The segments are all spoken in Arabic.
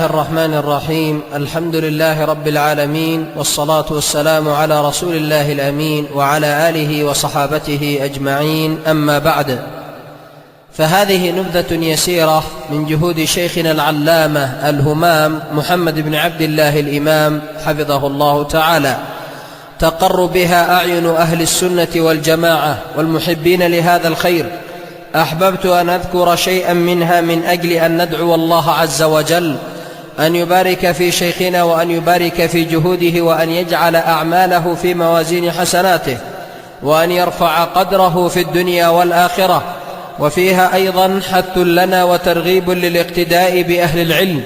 الرحمن الرحيم. الحمد لله رب العالمين، والصلاة والسلام على رسول الله الأمين وعلى آله وصحابته أجمعين، أما بعد، فهذه نبذة يسيرة من جهود شيخنا العلامة الهمام محمد بن عبد الله الإمام حفظه الله تعالى، تقر بها أعين أهل السنة والجماعة والمحبين لهذا الخير. أحببت أن أذكر شيئا منها من أجل أن ندعو الله عز وجل أن يبارك في شيخنا، وأن يبارك في جهوده، وأن يجعل أعماله في موازين حسناته، وأن يرفع قدره في الدنيا والآخرة. وفيها أيضا حث لنا وترغيب للاقتداء بأهل العلم،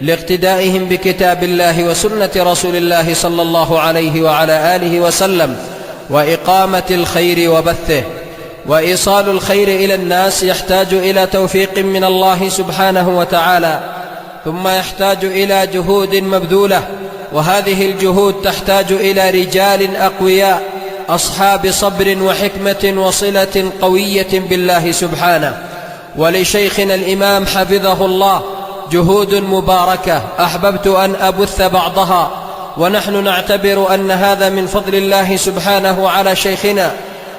لاقتدائهم بكتاب الله وسنة رسول الله صلى الله عليه وعلى آله وسلم، وإقامة الخير وبثه. وإيصال الخير إلى الناس يحتاج إلى توفيق من الله سبحانه وتعالى، ثم يحتاج إلى جهود مبذولة، وهذه الجهود تحتاج إلى رجال أقوياء أصحاب صبر وحكمة وصلة قوية بالله سبحانه. ولشيخنا الإمام حفظه الله جهود مباركة أحببت أن أبث بعضها، ونحن نعتبر أن هذا من فضل الله سبحانه على شيخنا،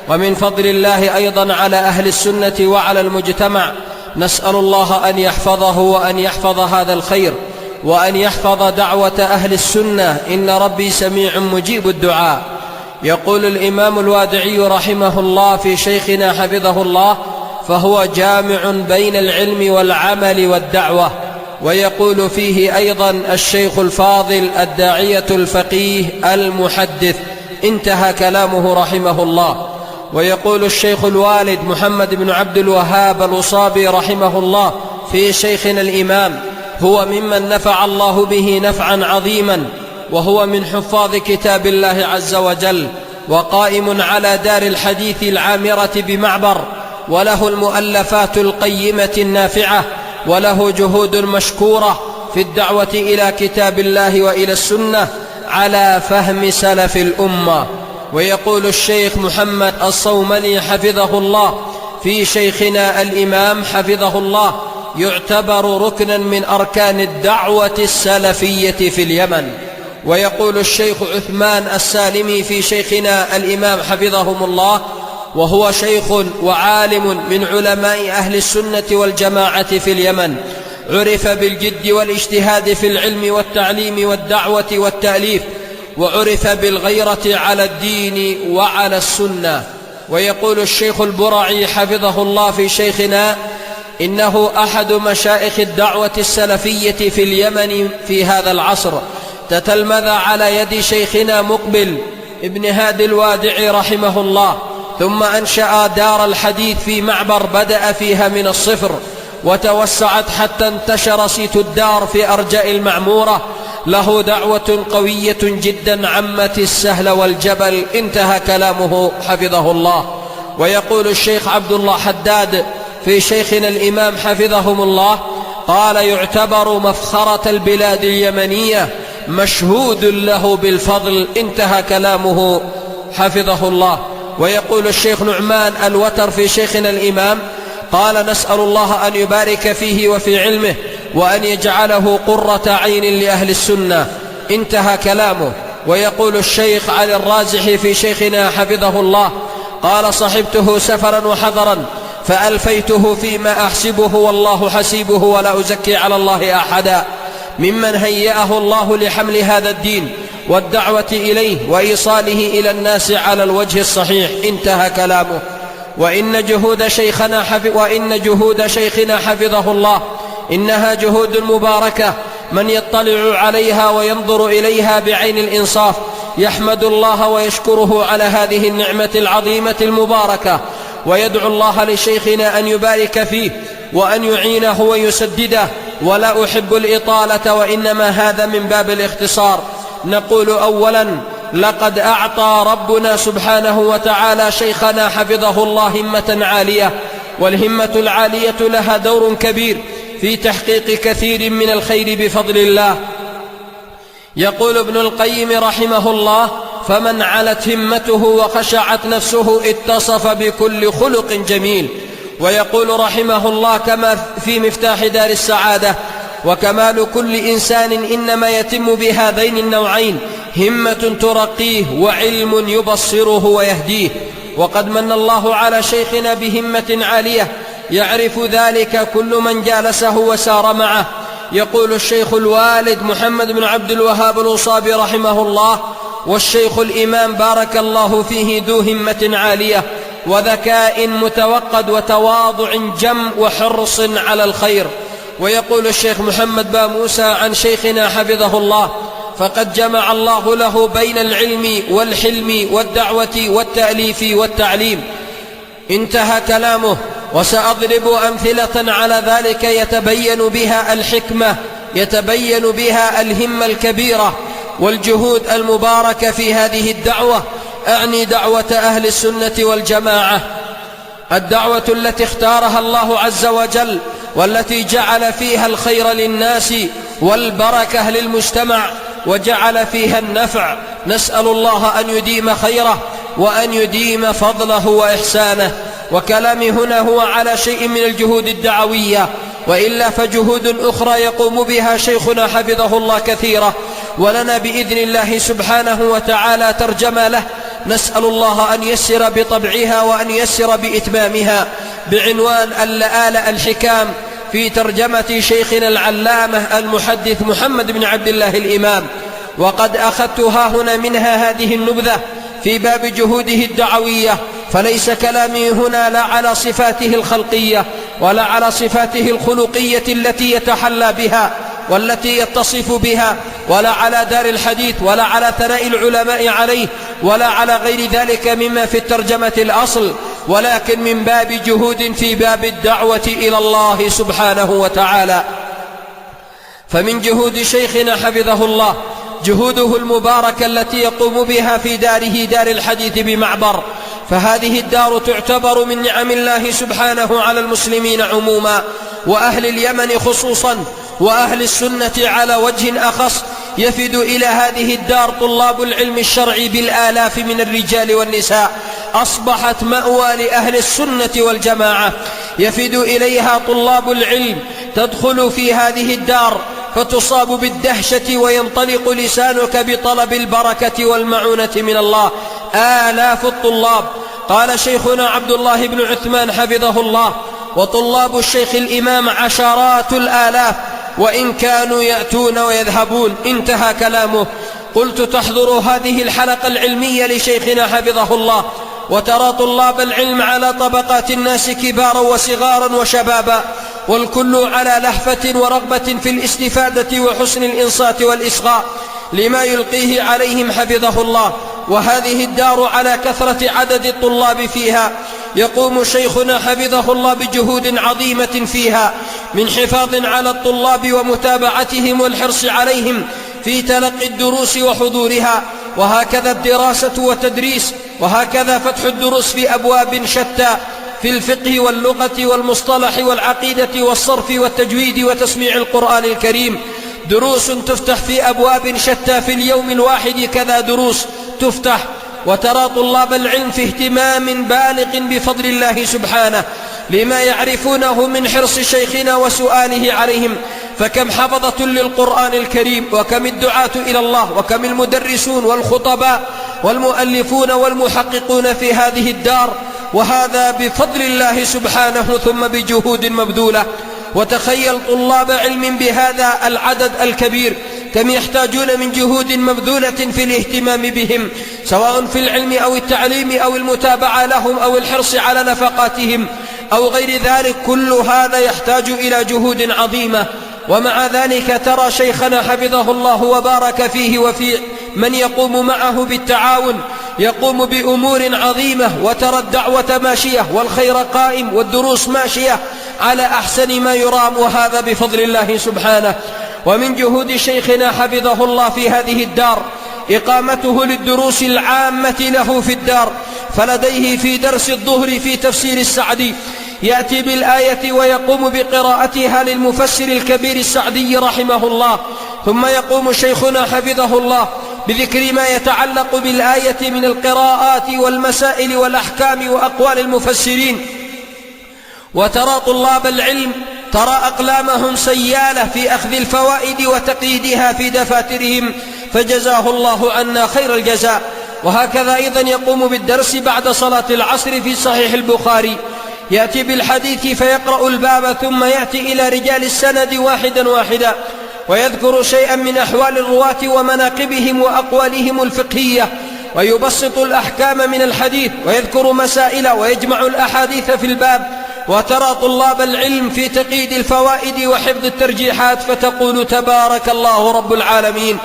ومن فضل الله أيضا على أهل السنة وعلى المجتمع. نسأل الله أن يحفظه، وأن يحفظ هذا الخير، وأن يحفظ دعوة أهل السنة. إن ربي سميع مجيب الدعاء. يقول الإمام الوادعي رحمه الله في شيخنا حفظه الله: فهو جامع بين العلم والعمل والدعوة. ويقول فيه أيضا الشيخ الفاضل الداعية الفقيه المحدث. انتهى كلامه رحمه الله. ويقول الشيخ الوالد محمد بن عبد الوهاب الوصابي رحمه الله في شيخنا الإمام: هو ممن نفع الله به نفعا عظيما، وهو من حفاظ كتاب الله عز وجل، وقائم على دار الحديث العامرة بمعبر، وله المؤلفات القيمة النافعة، وله جهود مشكورة في الدعوة إلى كتاب الله وإلى السنة على فهم سلف الأمة. ويقول الشيخ محمد الصومني حفظه الله في شيخنا الإمام حفظه الله: يعتبر ركنا من أركان الدعوة السلفية في اليمن. ويقول الشيخ عثمان السالمي في شيخنا الإمام حفظهم الله: وهو شيخ وعالم من علماء أهل السنة والجماعة في اليمن، عرف بالجد والاجتهاد في العلم والتعليم والدعوة والتأليف، وعرف بالغيرة على الدين وعلى السنة. ويقول الشيخ البرعي حفظه الله في شيخنا: إنه أحد مشائخ الدعوة السلفية في اليمن في هذا العصر، تتلمذ على يد شيخنا مقبل ابن هادي الوادعي رحمه الله، ثم أنشأ دار الحديث في معبر بدأ فيها من الصفر، وتوسعت حتى انتشر صيت الدار في أرجاء المعمورة. له دعوة قوية جدا عمت السهل والجبل. انتهى كلامه حفظه الله. ويقول الشيخ عبد الله حداد في شيخنا الإمام حفظهم الله: قال: يعتبر مفخرة البلاد اليمنية، مشهود له بالفضل. انتهى كلامه حفظه الله. ويقول الشيخ نعمان الوتر في شيخنا الإمام: قال: نسأل الله أن يبارك فيه وفي علمه، وأن يجعله قرة عين لأهل السنة. انتهى كلامه. ويقول الشيخ علي الرازح في شيخنا حفظه الله: قال: صحبته سفرا وحضرا، فألفيته فيما أحسبه والله حسيبه، ولا أزكي على الله أحدا، ممن هيأه الله لحمل هذا الدين والدعوة إليه وإيصاله إلى الناس على الوجه الصحيح. انتهى كلامه. وإن جهود شيخنا حفظه الله إنها جهود مباركة، من يطلع عليها وينظر إليها بعين الإنصاف يحمد الله ويشكره على هذه النعمة العظيمة المباركة، ويدعو الله لشيخنا أن يبارك فيه وأن يعينه ويسدده. ولا أحب الإطالة، وإنما هذا من باب الاختصار. نقول أولا: لقد أعطى ربنا سبحانه وتعالى شيخنا حفظه الله همة عالية، والهمة العالية لها دور كبير في تحقيق كثير من الخير بفضل الله. يقول ابن القيم رحمه الله: فمن علت همته وخشعت نفسه اتصف بكل خلق جميل. ويقول رحمه الله كما في مفتاح دار السعادة: وكمال كل إنسان إنما يتم بهذين النوعين: همة ترقيه وعلم يبصره ويهديه. وقد من الله على شيخنا بهمة عالية يعرف ذلك كل من جالسه وسار معه. يقول الشيخ الوالد محمد بن عبد الوهاب الوصابي رحمه الله: والشيخ الإمام بارك الله فيه ذو همة عالية وذكاء متوقد وتواضع جم وحرص على الخير. ويقول الشيخ محمد با موسى عن شيخنا حفظه الله: فقد جمع الله له بين العلم والحلم والدعوة والتأليف والتعليم. انتهى كلامه. وسأضرب أمثلة على ذلك يتبين بها الحكمة، يتبين بها الهمة الكبيرة والجهود المباركة في هذه الدعوة، أعني دعوة أهل السنة والجماعة، الدعوة التي اختارها الله عز وجل والتي جعل فيها الخير للناس والبركة للمجتمع وجعل فيها النفع. نسأل الله أن يديم خيره وأن يديم فضله وإحسانه. وكلامي هنا هو على شيء من الجهود الدعوية، وإلا فجهود أخرى يقوم بها شيخنا حفظه الله كثيرة، ولنا بإذن الله سبحانه وتعالى ترجمة له، نسأل الله أن يسر بطبعها وأن يسر بإتمامها، بعنوان اللآلئ الحكام في ترجمة شيخنا العلامة المحدث محمد بن عبد الله الإمام. وقد أخذتها هنا منها هذه النبذة في باب جهوده الدعوية، فليس كلامي هنا لا على صفاته الخلقية ولا على صفاته الخلقية التي يتحلى بها والتي يتصف بها، ولا على دار الحديث، ولا على ثناء العلماء عليه، ولا على غير ذلك مما في الترجمة الأصل، ولكن من باب جهود في باب الدعوة إلى الله سبحانه وتعالى. فمن جهود شيخنا حفظه الله جهوده المباركة التي يقوم بها في داره، دار الحديث بمعبر. فهذه الدار تعتبر من نعم الله سبحانه على المسلمين عموما، وأهل اليمن خصوصا، وأهل السنة على وجه أخص. يفد إلى هذه الدار طلاب العلم الشرعي بالآلاف من الرجال والنساء، أصبحت مأوى لأهل السنة والجماعة. يفد إليها طلاب العلم، تدخل في هذه الدار فتصاب بالدهشة وينطلق لسانك بطلب البركة والمعونة من الله. آلاف الطلاب. قال شيخنا عبد الله بن عثمان حفظه الله: وطلاب الشيخ الإمام عشرات الآلاف وإن كانوا يأتون ويذهبون. انتهى كلامه. قلت: تحضر هذه الحلقة العلمية لشيخنا حفظه الله وترى طلاب العلم على طبقات الناس كبارا وصغارا وشبابا، والكل على لهفة ورغبة في الاستفادة وحسن الإنصات والإصغاء لما يلقيه عليهم حفظه الله. وهذه الدار على كثرة عدد الطلاب فيها يقوم شيخنا حفظه الله بجهود عظيمة فيها، من حفاظ على الطلاب ومتابعتهم والحرص عليهم في تلقي الدروس وحضورها، وهكذا الدراسة والتدريس، وهكذا فتح الدروس في أبواب شتى، في الفقه واللغة والمصطلح والعقيدة والصرف والتجويد وتسميع القرآن الكريم. دروس تفتح في أبواب شتى، في اليوم الواحد كذا دروس تفتح. وترى طلاب العلم في اهتمام بالغ بفضل الله سبحانه لما يعرفونه من حرص شيخنا وسؤاله عليهم. فكم حفظة للقرآن الكريم، وكم الدعاة إلى الله، وكم المدرسون والخطباء والمؤلفون والمحققون في هذه الدار، وهذا بفضل الله سبحانه ثم بجهود مبذولة. وتخيل طلاب علم بهذا العدد الكبير كم يحتاجون من جهود مبذولة في الاهتمام بهم، سواء في العلم أو التعليم أو المتابعة لهم أو الحرص على نفقاتهم أو غير ذلك. كل هذا يحتاج إلى جهود عظيمة. ومع ذلك ترى شيخنا حفظه الله وبارك فيه وفي من يقوم معه بالتعاون يقوم بأمور عظيمة، وترى الدعوة ماشية والخير قائم والدروس ماشية على أحسن ما يرام، وهذا بفضل الله سبحانه. ومن جهود شيخنا حفظه الله في هذه الدار إقامته للدروس العامة له في الدار. فلديه في درس الظهر في تفسير السعدي يأتي بالآية ويقوم بقراءتها للمفسر الكبير السعدي رحمه الله، ثم يقوم شيخنا حفظه الله بذكر ما يتعلق بالآية من القراءات والمسائل والأحكام وأقوال المفسرين. وترى طلاب العلم ترى أقلامهم سيالة في أخذ الفوائد وتقييدها في دفاترهم، فجزاه الله عنا خير الجزاء. وهكذا أيضا يقوم بالدرس بعد صلاة العصر في صحيح البخاري، يأتي بالحديث فيقرأ الباب ثم يأتي إلى رجال السند واحدا واحدا، ويذكر شيئا من أحوال الرواة ومناقبهم وأقوالهم الفقهية، ويبسط الأحكام من الحديث، ويذكر مسائل، ويجمع الأحاديث في الباب. وترى طلاب العلم في تقييد الفوائد وحفظ الترجيحات فتقول تبارك الله رب العالمين.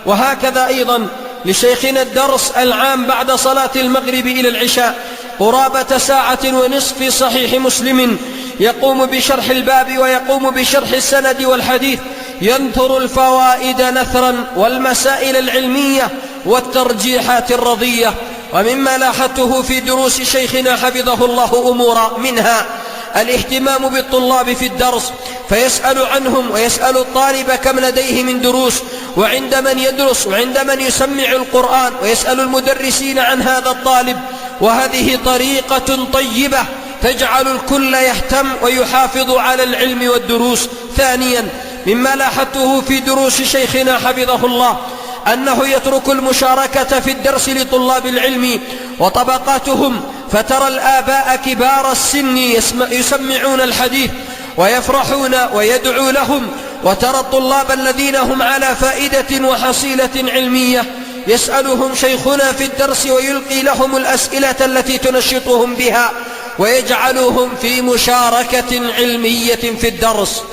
وهكذا أيضا لشيخنا الدرس العام بعد صلاة المغرب إلى العشاء قرابة ساعة ونصف في صحيح مسلم، يقوم بشرح الباب ويقوم بشرح السند والحديث، ينثر الفوائد نثرا والمسائل العلمية والترجيحات الرضية. ومما لاحظته في دروس شيخنا حفظه الله أمورا، منها الاهتمام بالطلاب في الدرس، فيسأل عنهم ويسأل الطالب كم لديه من دروس، وعند من يدرس، وعند من يسمع القرآن، ويسأل المدرسين عن هذا الطالب. وهذه طريقة طيبة تجعل الكل يهتم ويحافظ على العلم والدروس. ثانيا، مما لاحظته في دروس شيخنا حفظه الله أنه يترك المشاركة في الدرس لطلاب العلم وطبقاتهم، فترى الآباء كبار السن يسمعون الحديث ويفرحون ويدعو لهم، وترى الطلاب الذين هم على فائدة وحصيلة علمية يسألهم شيخنا في الدرس ويلقي لهم الأسئلة التي تنشطهم بها ويجعلهم في مشاركة علمية في الدرس.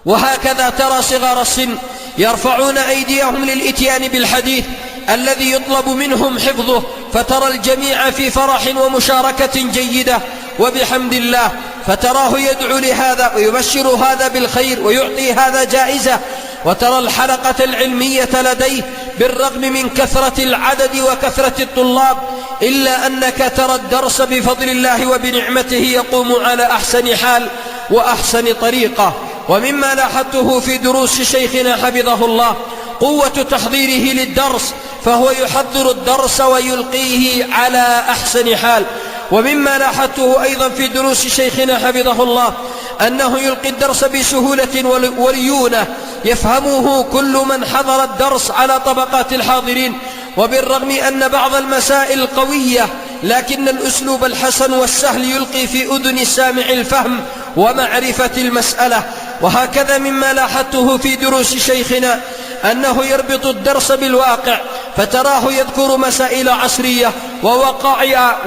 وهكذا ترى صغار السن يرفعون أيديهم للإتيان بالحديث الذي يطلب منهم حفظه، فترى الجميع في فرح ومشاركة جيدة وبحمد الله، فتراه يدعو لهذا ويبشر هذا بالخير ويعطي هذا جائزة. وترى الحلقة العلمية لديه بالرغم من كثرة العدد وكثرة الطلاب إلا أنك ترى الدرس بفضل الله وبنعمته يقوم على أحسن حال وأحسن طريقة. ومما لاحظته في دروس شيخنا حفظه الله قوة تحضيره للدرس، فهو يحضر الدرس ويلقيه على أحسن حال. ومما لاحظته أيضا في دروس شيخنا حفظه الله أنه يلقي الدرس بسهولة وليونة يفهمه كل من حضر الدرس على طبقات الحاضرين، وبالرغم أن بعض المسائل قوية لكن الأسلوب الحسن والسهل يلقي في أذن السامع الفهم ومعرفة المسألة. وهكذا مما لاحظته في دروس شيخنا أنه يربط الدرس بالواقع، فتراه يذكر مسائل عصرية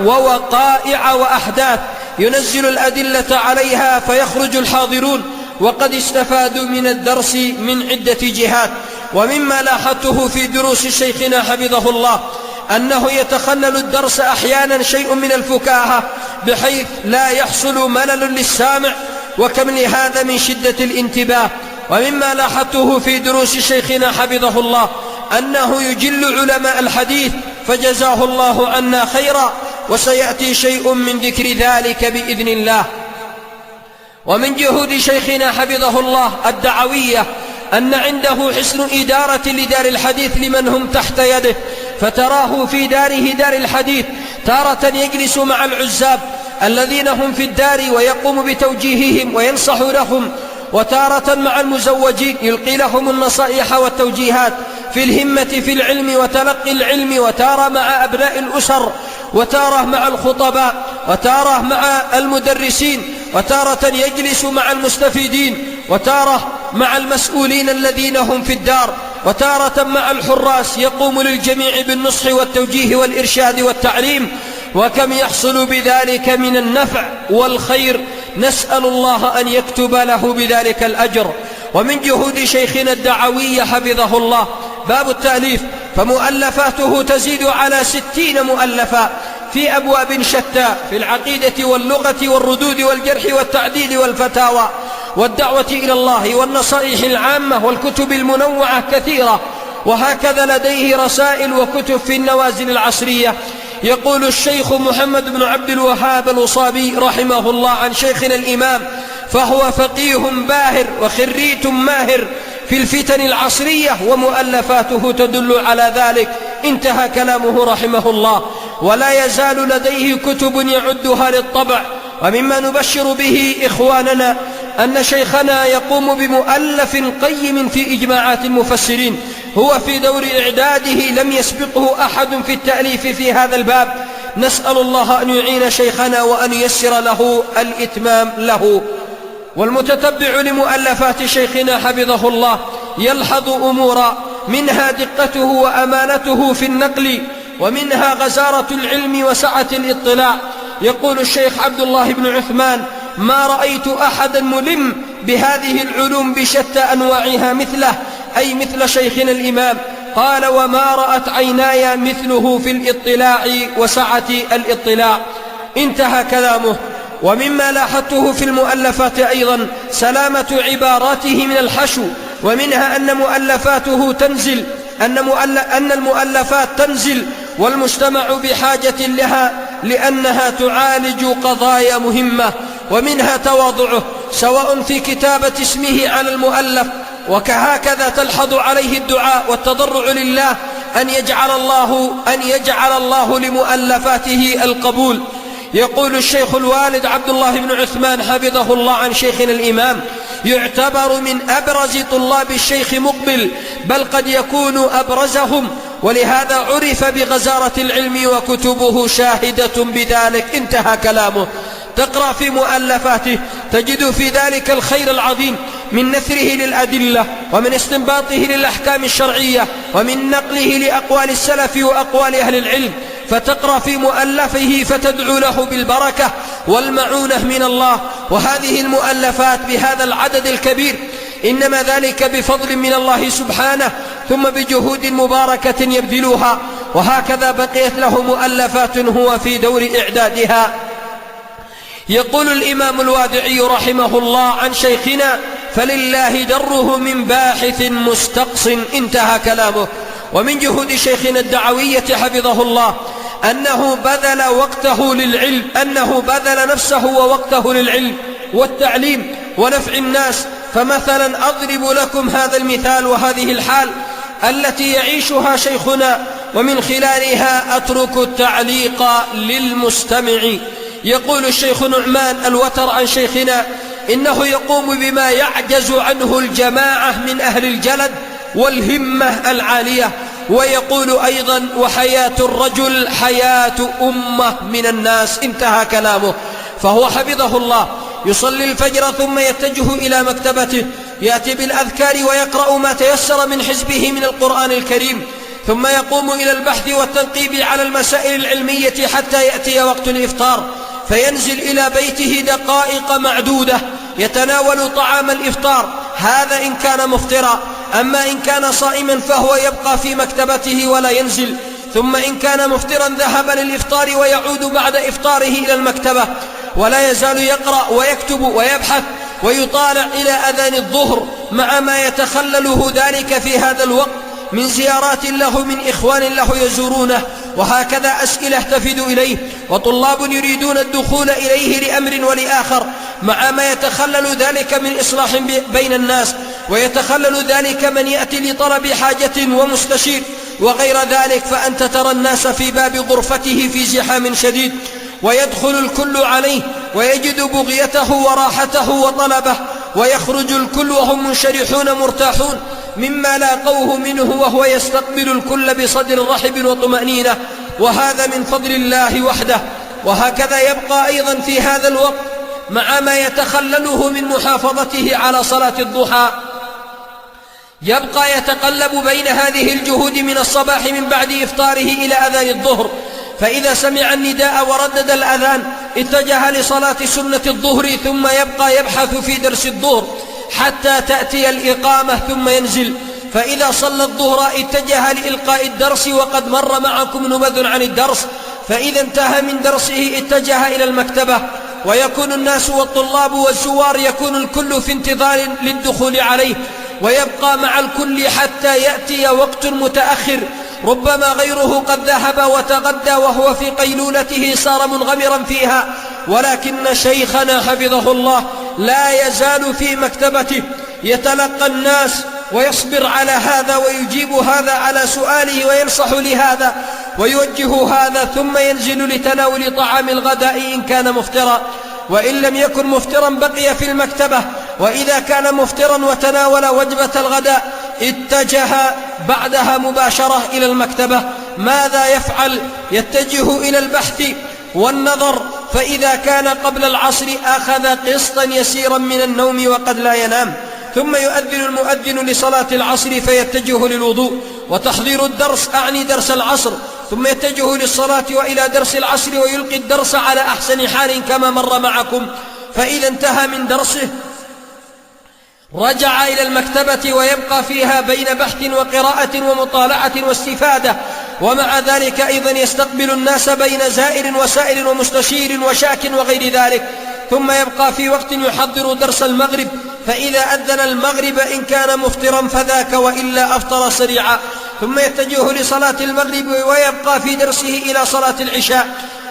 ووقائع وأحداث ينزل الأدلة عليها فيخرج الحاضرون وقد استفادوا من الدرس من عدة جهات. ومما لاحظته في دروس شيخنا حفظه الله أنه يتخلل الدرس أحيانا شيء من الفكاهة بحيث لا يحصل ملل للسامع، وكم لهذا من شدة الانتباه. ومما لاحظته في دروس شيخنا حفظه الله أنه يجل علماء الحديث، فجزاه الله عنا خيرا، وسيأتي شيء من ذكر ذلك بإذن الله. ومن جهود شيخنا حفظه الله الدعوية أن عنده حسن إدارة لدار الحديث لمن هم تحت يده، فتراه في داره دار الحديث تارة يجلس مع العزاب الذين هم في الدار ويقوم بتوجيههم وينصح لهم، وتارة مع المزوجين يلقي لهم النصائح والتوجيهات في الهمة في العلم وتلقي العلم، وتارة مع أبناء الأسر، وتارة مع الخطباء، وتارة مع المدرسين، وتارة يجلس مع المستفيدين، وتارة مع المسؤولين الذين هم في الدار، وتارة مع الحراس، يقوم للجميع بالنصح والتوجيه والإرشاد والتعليم، وكم يحصل بذلك من النفع والخير، نسأل الله أن يكتب له بذلك الأجر. ومن جهود شيخنا الدعوي حفظه الله باب التأليف، فمؤلفاته تزيد على 60 مؤلفا في أبواب شتى، في العقيدة واللغة والردود والجرح والتعديل والفتاوى والدعوة إلى الله والنصائح العامة والكتب المنوعة كثيرة. وهكذا لديه رسائل وكتب في النوازل العصرية. يقول الشيخ محمد بن عبد الوهاب الوصابي رحمه الله عن شيخنا الإمام: فهو فقيه باهر وخريت ماهر في الفتن العصرية، ومؤلفاته تدل على ذلك. انتهى كلامه رحمه الله. ولا يزال لديه كتب يعدها للطبع. ومما نبشر به إخواننا أن شيخنا يقوم بمؤلف قيم في إجماعات المفسرين، هو في دور إعداده، لم يسبقه أحد في التأليف في هذا الباب. نسأل الله أن يعين شيخنا وأن ييسر له الإتمام له. والمتتبع لمؤلفات شيخنا حفظه الله يلحظ أمورا، منها دقته وأمانته في النقل، ومنها غزارة العلم وسعة الاطلاع. يقول الشيخ عبد الله بن عثمان: ما رأيت أحدا ملم بهذه العلوم بشتى أنواعها مثله، أي مثل شيخنا الإمام. قال: وما رأت عيناي مثله في الاطلاع وسعة الاطلاع. انتهى كلامه. ومما لاحظته في المؤلفات أيضا سلامة عباراته من الحشو، ومنها أن مؤلفاته تنزل، أن المؤلفات تنزل والمجتمع بحاجة لها لأنها تعالج قضايا مهمة. ومنها تواضعه سواء في كتابة اسمه على المؤلف، وكهكذا تلحظ عليه الدعاء والتضرع لله أن يجعل الله لمؤلفاته القبول. يقول الشيخ الوالد عبد الله بن عثمان حفظه الله عن شيخنا الإمام: يعتبر من أبرز طلاب الشيخ مقبل، بل قد يكون أبرزهم، ولهذا عرف بغزارة العلم وكتبه شاهدة بذلك. انتهى كلامه. تقرأ في مؤلفاته تجد في ذلك الخير العظيم، من نثره للأدلة، ومن استنباطه للأحكام الشرعية، ومن نقله لأقوال السلف وأقوال أهل العلم. فتقرأ في مؤلفه فتدعو له بالبركة والمعونة من الله. وهذه المؤلفات بهذا العدد الكبير إنما ذلك بفضل من الله سبحانه، ثم بجهود مباركة يبذلها. وهكذا بقيت له مؤلفات هو في دور إعدادها. يقول الإمام الوادعي رحمه الله عن شيخنا: فلله دره من باحث مستقص. انتهى كلامه. ومن جهود شيخنا الدعوية حفظه الله أنه بذل نفسه ووقته للعلم والتعليم ونفع الناس. فمثلا أضرب لكم هذا المثال وهذه الحال التي يعيشها شيخنا، ومن خلالها أترك التعليق للمستمع. يقول الشيخ نعمان الوتر عن شيخنا: إنه يقوم بما يعجز عنه الجماعة من أهل الجلد والهمة العالية. ويقول أيضا: وحياة الرجل حياة أمة من الناس. انتهى كلامه. فهو حفظه الله يصلي الفجر ثم يتجه إلى مكتبته، يأتي بالأذكار ويقرأ ما تيسر من حزبه من القرآن الكريم، ثم يقوم إلى البحث والتنقيب على المسائل العلمية حتى يأتي وقت الإفطار، فينزل إلى بيته دقائق معدودة يتناول طعام الإفطار. هذا إن كان مفطرا. أما إن كان صائما فهو يبقى في مكتبته ولا ينزل. ثم إن كان مفطرا ذهب للإفطار ويعود بعد إفطاره إلى المكتبة، ولا يزال يقرأ ويكتب ويبحث ويطالع إلى أذان الظهر، مع ما يتخلله ذلك في هذا الوقت من زيارات له من إخوان له يزورونه، وهكذا أسئلة تفد إليه، وطلاب يريدون الدخول إليه لأمر ولآخر، مع ما يتخلل ذلك من إصلاح بين الناس، ويتخلل ذلك من يأتي لطلب حاجة ومستشير وغير ذلك. فأنت ترى الناس في باب غرفته في زحام شديد، ويدخل الكل عليه ويجد بغيته وراحته وطلبه، ويخرج الكل وهم منشرحون مرتاحون مما لاقوه منه، وهو يستقبل الكل بصدر رحب وطمأنينة، وهذا من فضل الله وحده. وهكذا يبقى أيضا في هذا الوقت مع ما يتخلله من محافظته على صلاة الضحى، يبقى يتقلب بين هذه الجهود من الصباح من بعد إفطاره إلى أذان الظهر، فإذا سمع النداء وردد الأذان اتجه لصلاة سنة الظهر، ثم يبقى يبحث في درس الظهر حتى تأتي الإقامة ثم ينزل. فإذا صلى الظهر اتجه لإلقاء الدرس، وقد مر معكم نبذ عن الدرس. فإذا انتهى من درسه اتجه إلى المكتبة، ويكون الناس والطلاب والزوار يكون الكل في انتظار للدخول عليه، ويبقى مع الكل حتى يأتي وقت متأخر، ربما غيره قد ذهب وتغدى وهو في قيلولته صار منغمرا فيها، ولكن شيخنا حفظه الله لا يزال في مكتبته يتلقى الناس ويصبر على هذا ويجيب هذا على سؤاله وينصح لهذا ويوجه هذا، ثم ينزل لتناول طعام الغداء إن كان مفطرا، وإن لم يكن مفطرا بقي في المكتبة وإذا كان مفطرا وتناول وجبة الغداء اتجه بعدها مباشرة إلى المكتبة. ماذا يفعل؟ يتجه إلى البحث والنظر، فإذا كان قبل العصر أخذ قسطا يسيرا من النوم وقد لا ينام، ثم يؤذن المؤذن لصلاة العصر فيتجه للوضوء وتحضير الدرس، أعني درس العصر، ثم يتجه للصلاة وإلى درس العصر ويلقي الدرس على أحسن حال كما مر معكم. فإذا انتهى من درسه رجع إلى المكتبة ويبقى فيها بين بحث وقراءة ومطالعة واستفادة، ومع ذلك أيضا يستقبل الناس بين زائر وسائل ومستشير وشاك وغير ذلك، ثم يبقى في وقت يحضر درس المغرب، فإذا أذن المغرب إن كان مفطرا فذاك، وإلا أفطر سريعا، ثم يتجه لصلاة المغرب ويبقى في درسه إلى صلاة العشاء،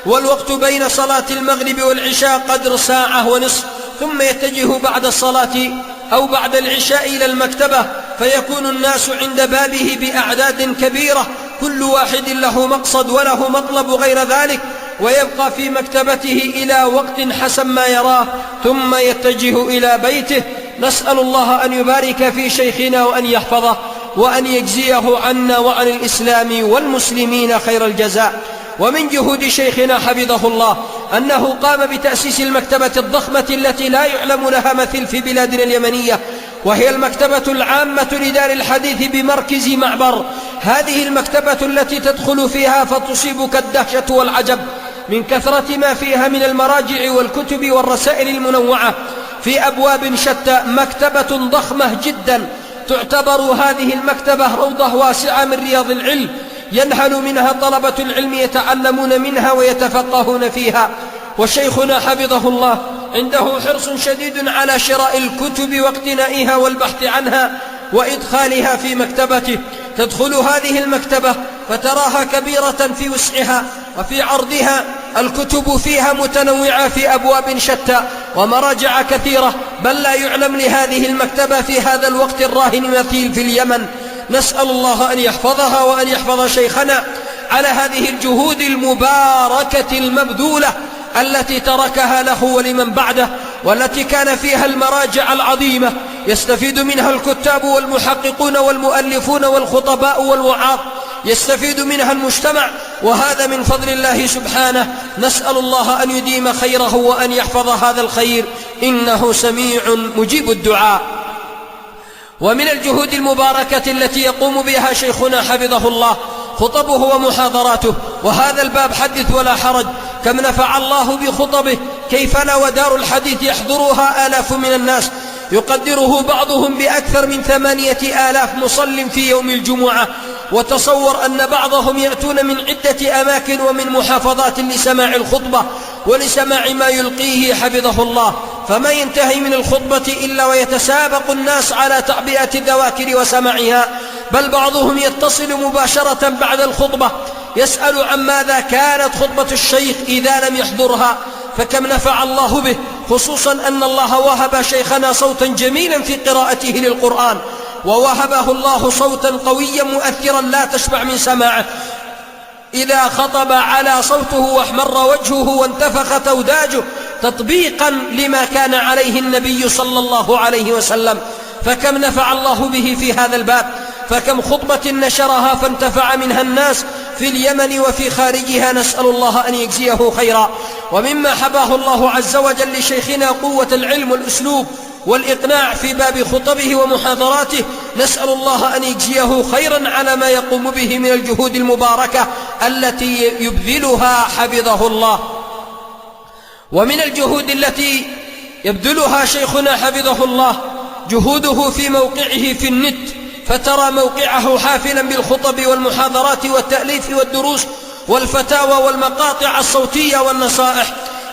والوقت بين صلاة المغرب والعشاء قدر ساعة ونصف، ثم يتجه بعد الصلاة أو بعد العشاء إلى المكتبة، فيكون الناس عند بابه بأعداد كبيرة، كل واحد له مقصد وله مطلب غير ذلك، ويبقى في مكتبته إلى وقت حسب ما يراه، ثم يتجه إلى بيته. نسأل الله أن يبارك في شيخنا وأن يحفظه وأن يجزيه عنا وعن الإسلام والمسلمين خير الجزاء. ومن جهود شيخنا حفظه الله أنه قام بتأسيس المكتبة الضخمة التي لا يعلم لها مثيل في بلادنا اليمنية، وهي المكتبة العامة لدار الحديث بمركز معبر. هذه المكتبة التي تدخل فيها فتصيبك الدهشة والعجب من كثرة ما فيها من المراجع والكتب والرسائل المنوعة في أبواب شتى. مكتبة ضخمة جدا، تعتبر هذه المكتبة روضة واسعة من رياض العلم، ينهل منها طلبة العلم يتعلمون منها ويتفقهون فيها. وشيخنا حفظه الله عنده حرص شديد على شراء الكتب واقتنائها والبحث عنها وإدخالها في مكتبته. تدخل هذه المكتبة فتراها كبيرة في وسعها وفي عرضها، الكتب فيها متنوعة في أبواب شتى ومراجع كثيرة، بل لا يعلم لهذه المكتبة في هذا الوقت الراهن مثيل في اليمن. نسأل الله أن يحفظها وأن يحفظ شيخنا على هذه الجهود المباركة المبذولة التي تركها له ولمن بعده، والتي كان فيها المراجع العظيمة يستفيد منها الكتاب والمحققون والمؤلفون والخطباء والوعاظ، يستفيد منها المجتمع، وهذا من فضل الله سبحانه. نسأل الله أن يديم خيره وأن يحفظ هذا الخير، إنه سميع مجيب الدعاء. ومن الجهود المباركة التي يقوم بها شيخنا حفظه الله خطبه ومحاضراته، وهذا الباب حدث ولا حرج، كم نفع الله بخطبه، كيف لا ودار الحديث يحضرها آلاف من الناس، يقدره بعضهم بأكثر من 8,000 مصل في يوم الجمعة. وتصور أن بعضهم يأتون من عدة أماكن ومن محافظات لسماع الخطبة ولسماع ما يلقيه حفظه الله، فما ينتهي من الخطبة إلا ويتسابق الناس على تعبئة الذواكر وسماعها، بل بعضهم يتصل مباشرة بعد الخطبة يسأل عن ماذا كانت خطبة الشيخ إذا لم يحضرها، فكم نفع الله به، خصوصا أن الله وهب شيخنا صوتا جميلا في قراءته للقرآن، ووهبه الله صوتا قويا مؤثرا لا تشبع من سماعه. إذا خطب على صوته واحمر وجهه وانتفخت أوداجه تطبيقا لما كان عليه النبي صلى الله عليه وسلم، فكم نفع الله به في هذا الباب، فكم خطبة نشرها فانتفع منها الناس في اليمن وفي خارجها، نسأل الله أن يجزيه خيرا. ومما حباه الله عز وجل لشيخنا قوة العلم والأسلوب والإقناع في باب خطبه ومحاضراته، نسأل الله أن يجزيه خيرا على ما يقوم به من الجهود المباركة التي يبذلها حفظه الله. ومن الجهود التي يبذلها شيخنا حفظه الله جهوده في موقعه في النت، فترى موقعه حافلا بالخطب والمحاضرات والتأليف والدروس والفتاوى والمقاطع الصوتية والنصائح.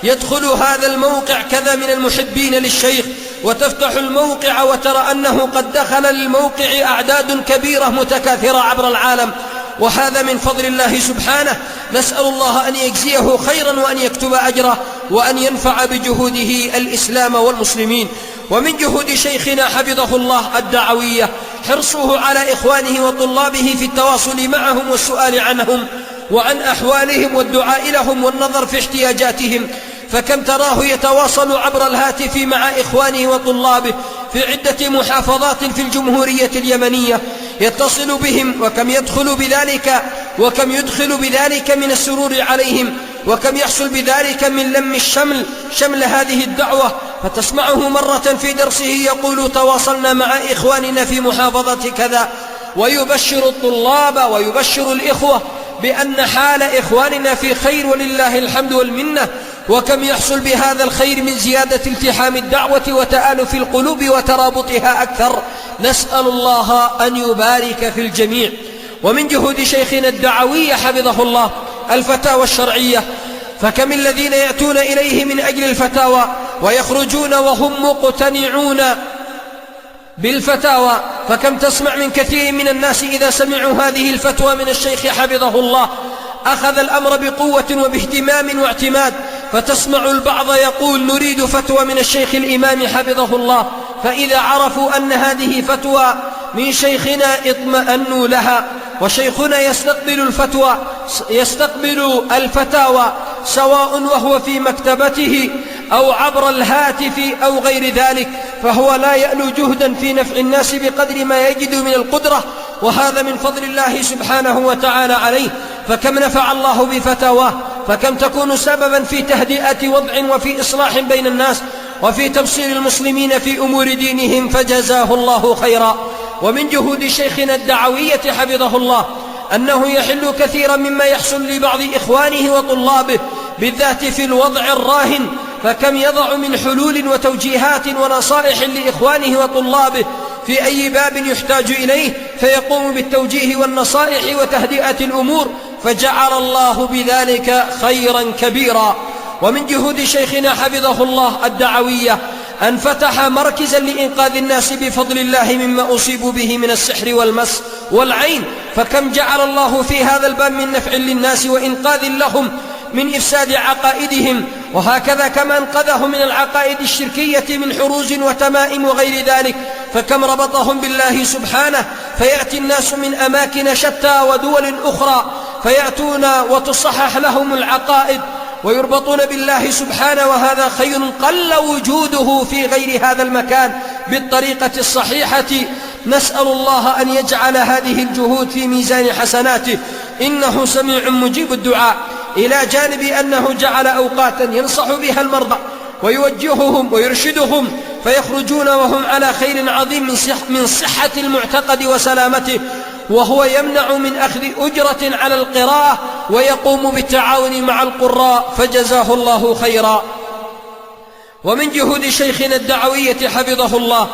يدخل هذا الموقع كذا من المحبين للشيخ، وتفتح الموقع وترى أنه قد دخل للموقع أعداد كبيرة متكاثرة عبر العالم، وهذا من فضل الله سبحانه. نسأل الله أن يجزيه خيرا وأن يكتب أجره وأن ينفع بجهوده الإسلام والمسلمين. ومن جهود شيخنا حفظه الله الدعوية حرصه على إخوانه وطلابه في التواصل معهم والسؤال عنهم وعن أحوالهم والدعاء لهم والنظر في احتياجاتهم، فكم تراه يتواصل عبر الهاتف مع إخوانه وطلابه في عدة محافظات في الجمهورية اليمنية، يتصل بهم، وكم يدخل بذلك من السرور عليهم، وكم يحصل بذلك من لم شمل هذه الدعوة. فتسمعه مرة في درسه يقول: تواصلنا مع إخواننا في محافظة كذا، ويبشر الطلاب ويبشر الإخوة بأن حال إخواننا في خير ولله الحمد والمنة. وكم يحصل بهذا الخير من زيادة التحام الدعوة وتآلف القلوب وترابطها أكثر. نسأل الله أن يبارك في الجميع. ومن جهود شيخنا الدعوي حفظه الله الفتاوى الشرعية، فكم الذين يأتون إليه من أجل الفتاوى ويخرجون وهم مقتنعون بالفتاوى. فكم تسمع من كثير من الناس إذا سمعوا هذه الفتوى من الشيخ حفظه الله أخذ الأمر بقوة وباهتمام واعتماد. فتسمع البعض يقول: نريد فتوى من الشيخ الإمام حفظه الله. فإذا عرفوا أن هذه فتوى من شيخنا اطمأنوا لها. وشيخنا يستقبل الفتاوى سواء وهو في مكتبته أو عبر الهاتف أو غير ذلك، فهو لا يألو جهدا في نفع الناس بقدر ما يجد من القدرة، وهذا من فضل الله سبحانه وتعالى عليه. فكم نفع الله بفتاواه، فكم تكون سببا في تهدئة وضع وفي إصلاح بين الناس وفي تبصير المسلمين في أمور دينهم، فجزاه الله خيرا. ومن جهود شيخنا الدعوية حفظه الله أنه يحل كثيرا مما يحصل لبعض إخوانه وطلابه، بالذات في الوضع الراهن. فكم يضع من حلول وتوجيهات ونصائح لإخوانه وطلابه في أي باب يحتاج إليه، فيقوم بالتوجيه والنصائح وتهدئة الأمور، فجعل الله بذلك خيرا كبيرا. ومن جهود شيخنا حفظه الله الدعوية أن فتح مركزا لإنقاذ الناس بفضل الله مما أصيبوا به من السحر والمس والعين. فكم جعل الله في هذا الباب من نفع للناس وإنقاذ لهم من إفساد عقائدهم، وهكذا كما أنقذهم من العقائد الشركية من حروز وتمائم وغير ذلك. فكم ربطهم بالله سبحانه، فيأتي الناس من أماكن شتى ودول أخرى فيأتون وتصحح لهم العقائد ويربطون بالله سبحانه، وهذا خير قل وجوده في غير هذا المكان بالطريقة الصحيحة. نسأل الله أن يجعل هذه الجهود في ميزان حسناته، إنه سميع مجيب الدعاء. إلى جانب أنه جعل أوقاتا ينصح بها المرضى ويوجههم ويرشدهم، فيخرجون وهم على خير عظيم من صحة المعتقد وسلامته، وهو يمنع من أخذ أجرة على القراءة ويقوم بالتعاون مع القراء، فجزاه الله خيرا. ومن جهود شيخنا الدعوية حفظه الله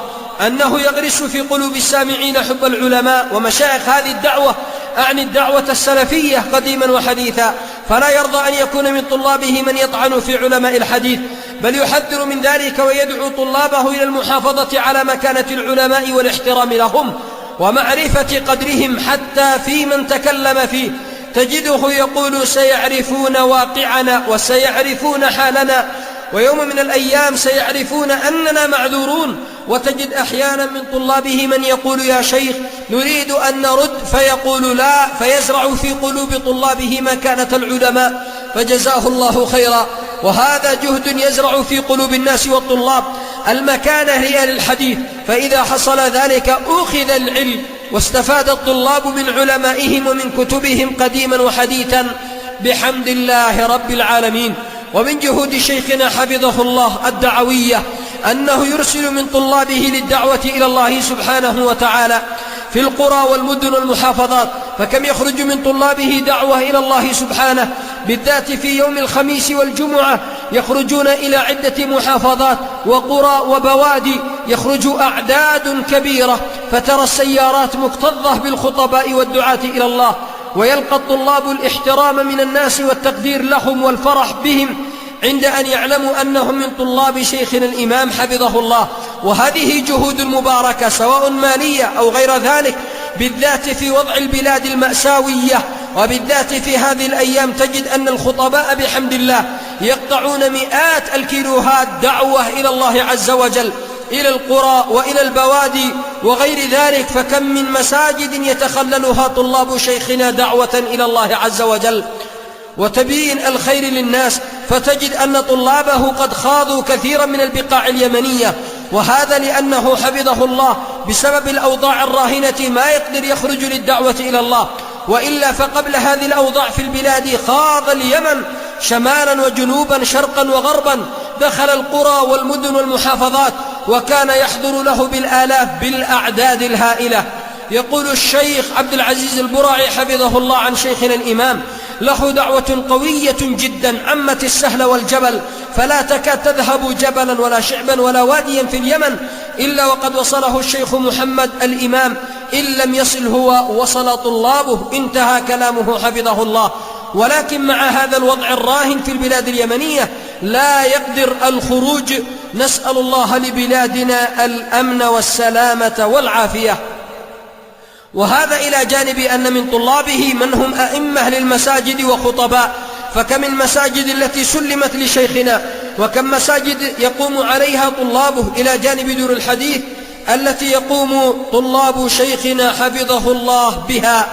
أنه يغرس في قلوب السامعين حب العلماء ومشايخ هذه الدعوة، أعني الدعوة السلفية قديما وحديثا، فلا يرضى أن يكون من طلابه من يطعن في علماء الحديث، بل يحذر من ذلك ويدعو طلابه إلى المحافظة على مكانة العلماء والاحترام لهم ومعرفة قدرهم، حتى في من تكلم فيه تجده يقول: سيعرفون واقعنا وسيعرفون حالنا، ويوم من الأيام سيعرفون أننا معذورون. وتجد أحيانا من طلابه من يقول: يا شيخ نريد أن نرد، فيقول لا، فيزرع في قلوب طلابه مكانة العلماء، فجزاه الله خيرا. وهذا جهد يزرع في قلوب الناس والطلاب المكانة هي للحديث، فإذا حصل ذلك أخذ العلم واستفاد الطلاب من علمائهم ومن كتبهم قديما وحديثا بحمد الله رب العالمين. ومن جهود شيخنا حفظه الله الدعوية أنه يرسل من طلابه للدعوة إلى الله سبحانه وتعالى في القرى والمدن والمحافظات. فكم يخرج من طلابه دعوة إلى الله سبحانه، بالذات في يوم الخميس والجمعة يخرجون إلى عدة محافظات وقرى وبوادي، يخرج أعداد كبيرة، فترى السيارات مكتظة بالخطباء والدعاة إلى الله، ويلقى الطلاب الاحترام من الناس والتقدير لهم والفرح بهم عند أن يعلموا أنهم من طلاب شيخنا الإمام حفظه الله. وهذه جهود مباركة سواء مالية أو غير ذلك، بالذات في وضع البلاد المأساوية، وبالذات في هذه الأيام تجد أن الخطباء بحمد الله يقطعون مئات الكيلوهات دعوة إلى الله عز وجل، إلى القرى وإلى البوادي وغير ذلك. فكم من مساجد يتخللها طلاب شيخنا دعوة إلى الله عز وجل. وتبيين الخير للناس، فتجد أن طلابه قد خاضوا كثيرا من البقاع اليمنية، وهذا لأنه حفظه الله بسبب الأوضاع الراهنة ما يقدر يخرج للدعوة إلى الله، وإلا فقبل هذه الأوضاع في البلاد خاض اليمن شمالا وجنوبا شرقا وغربا، دخل القرى والمدن والمحافظات، وكان يحضر له بالآلاف بالأعداد الهائلة. يقول الشيخ عبد العزيز البراعي حفظه الله عن شيخنا الإمام: له دعوة قوية جدا عمت السهل والجبل، فلا تكاد تذهب جبلا ولا شعبا ولا واديا في اليمن إلا وقد وصله الشيخ محمد الإمام، إن لم يصل هو وصل طلابه. انتهى كلامه حفظه الله. ولكن مع هذا الوضع الراهن في البلاد اليمنية لا يقدر الخروج. نسأل الله لبلادنا الأمن والسلامة والعافية. وهذا إلى جانب أن من طلابه من هم أئمة للمساجد وخطباء، فكم المساجد التي سلمت لشيخنا، وكم مساجد يقوم عليها طلابه، إلى جانب دور الحديث التي يقوم طلاب شيخنا حفظه الله بها.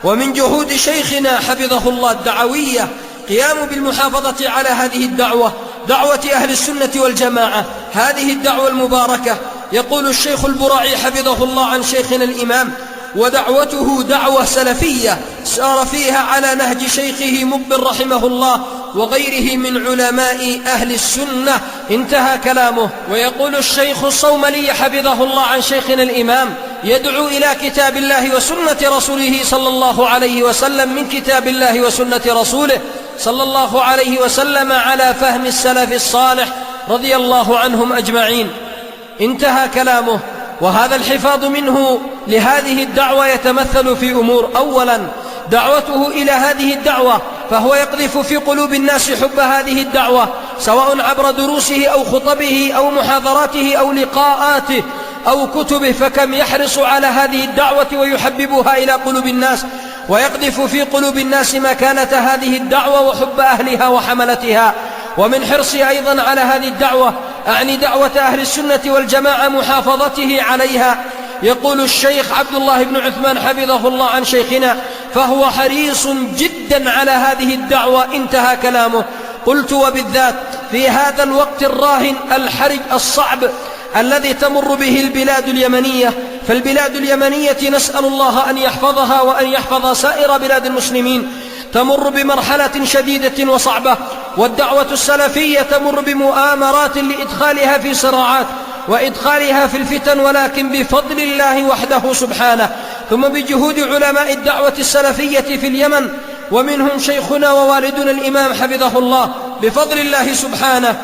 ومن جهود شيخنا حفظه الله الدعوية قيام بالمحافظة على هذه الدعوة، دعوة أهل السنة والجماعة، هذه الدعوة المباركة. يقول الشيخ البراعي حفظه الله عن شيخنا الإمام: ودعوته دعوة سلفية سار فيها على نهج شيخه مقبل رحمه الله وغيره من علماء أهل السنة. انتهى كلامه. ويقول الشيخ الصوملي حفظه الله عن شيخنا الإمام: يدعو إلى كتاب الله وسنة رسوله صلى الله عليه وسلم من كتاب الله وسنة رسوله صلى الله عليه وسلم على فهم السلف الصالح رضي الله عنهم أجمعين. انتهى كلامه. وهذا الحفاظ منه لهذه الدعوة يتمثل في أمور: أولا دعوته إلى هذه الدعوة، فهو يقذف في قلوب الناس حب هذه الدعوة، سواء عبر دروسه أو خطبه أو محاضراته أو لقاءاته أو كتبه، فكم يحرص على هذه الدعوة ويحببها إلى قلوب الناس، ويقذف في قلوب الناس مكانة هذه الدعوة وحب أهلها وحملتها. ومن حرصه أيضا على هذه الدعوة، أعني دعوة أهل السنة والجماعة، محافظته عليها. يقول الشيخ عبد الله بن عثمان حفظه الله عن شيخنا: فهو حريص جدا على هذه الدعوة. انتهى كلامه. قلت: وبالذات في هذا الوقت الراهن الحرج الصعب الذي تمر به البلاد اليمنية، فالبلاد اليمنية نسأل الله أن يحفظها وأن يحفظ سائر بلاد المسلمين، تمر بمرحلة شديدة وصعبة، والدعوة السلفية تمر بمؤامرات لإدخالها في صراعات وإدخالها في الفتن، ولكن بفضل الله وحده سبحانه، ثم بجهود علماء الدعوة السلفية في اليمن، ومنهم شيخنا ووالدنا الإمام حفظه الله، بفضل الله سبحانه.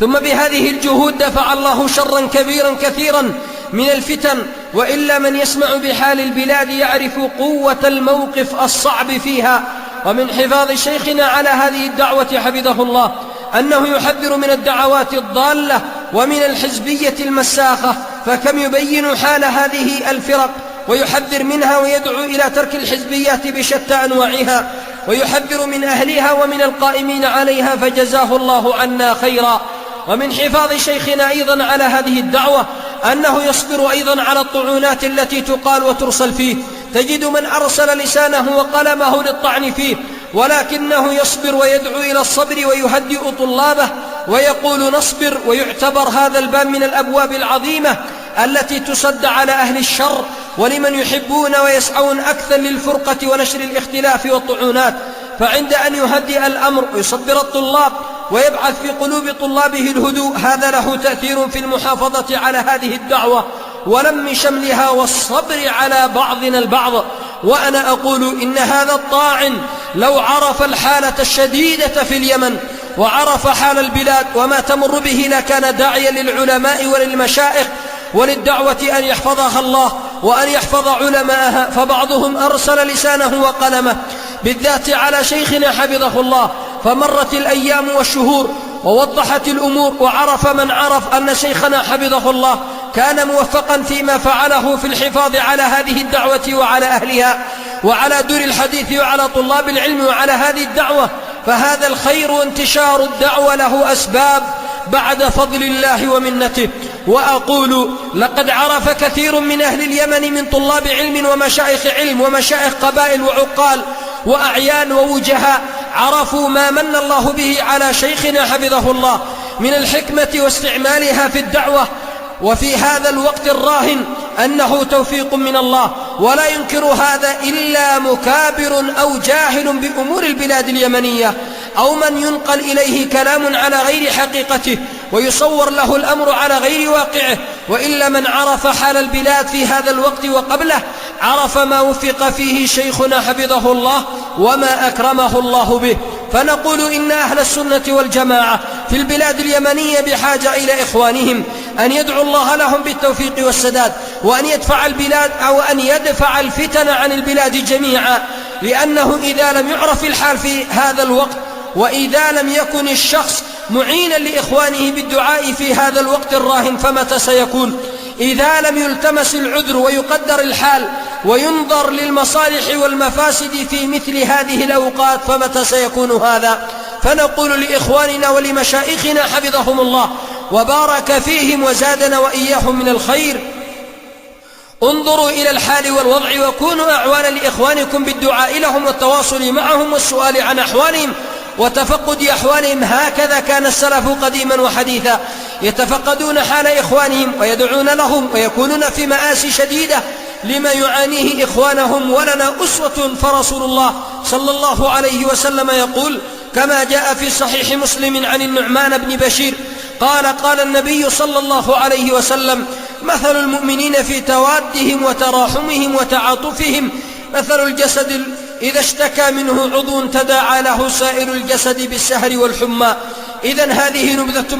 ثم بهذه الجهود دفع الله شرا كبيرا كثيرا من الفتن، وإلا من يسمع بحال البلاد يعرف قوة الموقف الصعب فيها. ومن حفاظ شيخنا على هذه الدعوة حفظه الله أنه يحذر من الدعوات الضالة ومن الحزبية المساخة، فكم يبين حال هذه الفرق ويحذر منها ويدعو إلى ترك الحزبيات بشتى أنواعها، ويحذر من أهلها ومن القائمين عليها، فجزاه الله عنا خيرا. ومن حفاظ شيخنا أيضا على هذه الدعوة أنه يصبر أيضا على الطعونات التي تقال وترسل فيه. تجد من أرسل لسانه وقلمه للطعن فيه، ولكنه يصبر ويدعو إلى الصبر ويهدئ طلابه ويقول: نصبر. ويعتبر هذا الباب من الأبواب العظيمة التي تسد على أهل الشر ولمن يحبون ويسعون أكثر للفرقة ونشر الاختلاف والطعونات. فعند أن يهدئ الأمر ويصبر الطلاب ويبعث في قلوب طلابه الهدوء، هذا له تأثير في المحافظة على هذه الدعوة ولم شملها والصبر على بعضنا البعض. وأنا أقول إن هذا الطاعن لو عرف الحالة الشديدة في اليمن وعرف حال البلاد وما تمر به لكان داعيا للعلماء وللمشائخ وللدعوة أن يحفظها الله وأن يحفظ علماءها، فبعضهم أرسل لسانه وقلمه بالذات على شيخنا حفظه الله، فمرت الأيام والشهور ووضحت الأمور، وعرف من عرف أن شيخنا حفظه الله كان موفقا فيما فعله في الحفاظ على هذه الدعوة وعلى أهلها وعلى دور الحديث وعلى طلاب العلم وعلى هذه الدعوة. فهذا الخير وانتشار الدعوة له أسباب بعد فضل الله ومنته. وأقول: لقد عرف كثير من أهل اليمن من طلاب علم ومشايخ علم ومشايخ قبائل وعقال وأعيان ووجهاء عرفوا ما من الله به على شيخنا حفظه الله من الحكمة واستعمالها في الدعوة، وفي هذا الوقت الراهن أنه توفيق من الله، ولا ينكر هذا إلا مكابر أو جاهل بأمور البلاد اليمنية، أو من ينقل إليه كلام على غير حقيقته ويصور له الأمر على غير واقعه. وإلا من عرف حال البلاد في هذا الوقت وقبله عرف ما وفق فيه شيخنا حفظه الله وما أكرمه الله به. فنقول إن أهل السنة والجماعة في البلاد اليمنية بحاجة إلى إخوانهم أن يدعوا الله لهم بالتوفيق والسداد، وأن يدفع البلاد أو أن يدفع الفتن عن البلاد جميعا، لأنه إذا لم يعرف الحال في هذا الوقت، وإذا لم يكن الشخص معينا لإخوانه بالدعاء في هذا الوقت الراهن، فمتى سيكون؟ إذا لم يلتمس العذر ويقدر الحال وينظر للمصالح والمفاسد في مثل هذه الأوقات، فمتى سيكون هذا؟ فنقول لإخواننا ولمشائخنا حفظهم الله وبارك فيهم وزادنا وإياهم من الخير: انظروا إلى الحال والوضع وكونوا أعوانا لإخوانكم بالدعاء لهم والتواصل معهم والسؤال عن أحوالهم وتفقد أحوالهم. هكذا كان السلف قديما وحديثا، يتفقدون حال إخوانهم ويدعون لهم ويكونون في مآسي شديدة لما يعانيه إخوانهم. ولنا أسوة، فرسول الله صلى الله عليه وسلم يقول كما جاء في صحيح مسلم عن النعمان بن بشير قال النبي صلى الله عليه وسلم: مثل المؤمنين في توادهم وتراحمهم وتعاطفهم مثل الجسد إذا اشتكى منه عضو تداعى له سائر الجسد بالسهر والحمى. إذن هذه نبذة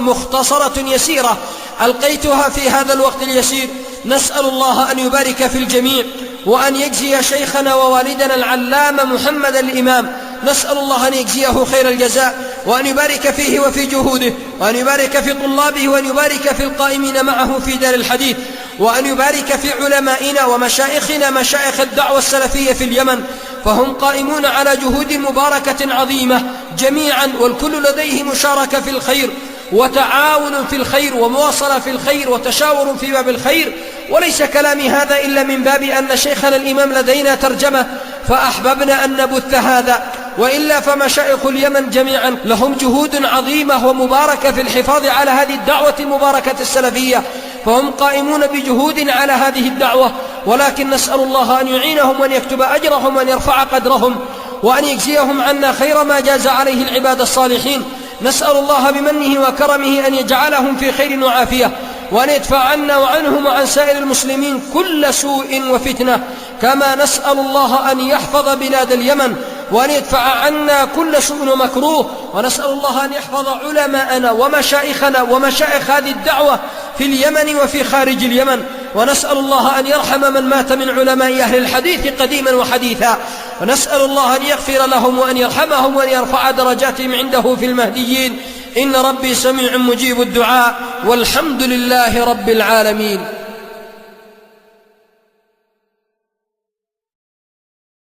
مختصرة يسيرة ألقيتها في هذا الوقت اليسير. نسأل الله أن يبارك في الجميع، وأن يجزي شيخنا ووالدنا العلامة محمد الإمام، نسأل الله أن يجزيه خير الجزاء، وأن يبارك فيه وفي جهوده، وأن يبارك في طلابه، وأن يبارك في القائمين معه في دار الحديث، وأن يبارك في علمائنا ومشايخنا مشايخ الدعوة السلفية في اليمن، فهم قائمون على جهود مباركة عظيمة جميعا، والكل لديه مشاركة في الخير وتعاون في الخير ومواصلة في الخير وتشاور في باب الخير. وليس كلامي هذا إلا من باب أن شيخنا الإمام لدينا ترجمة فأحببنا أن نبث هذا، وإلا فمشايخ اليمن جميعا لهم جهود عظيمة ومباركة في الحفاظ على هذه الدعوة المباركة السلفية، فهم قائمون بجهود على هذه الدعوة، ولكن نسأل الله أن يعينهم وأن يكتب أجرهم وأن يرفع قدرهم وأن يجزيهم عنا خير ما جاز عليه العباد الصالحين. نسأل الله بمنه وكرمه أن يجعلهم في خير وعافية، وأن يدفع عنا وعنهم وعن سائر المسلمين كل سوء وفتنة، كما نسأل الله أن يحفظ بلاد اليمن وأن يدفع عنا كل سوء ومكروه، ونسأل الله أن يحفظ علماءنا ومشايخنا ومشايخ هذه الدعوة في اليمن وفي خارج اليمن، ونسأل الله أن يرحم من مات من علماء أهل الحديث قديما وحديثا، ونسأل الله أن يغفر لهم وأن يرحمهم وأن يرفع درجاتهم عنده في المهديين. إن ربي سميع مجيب الدعاء، والحمد لله رب العالمين.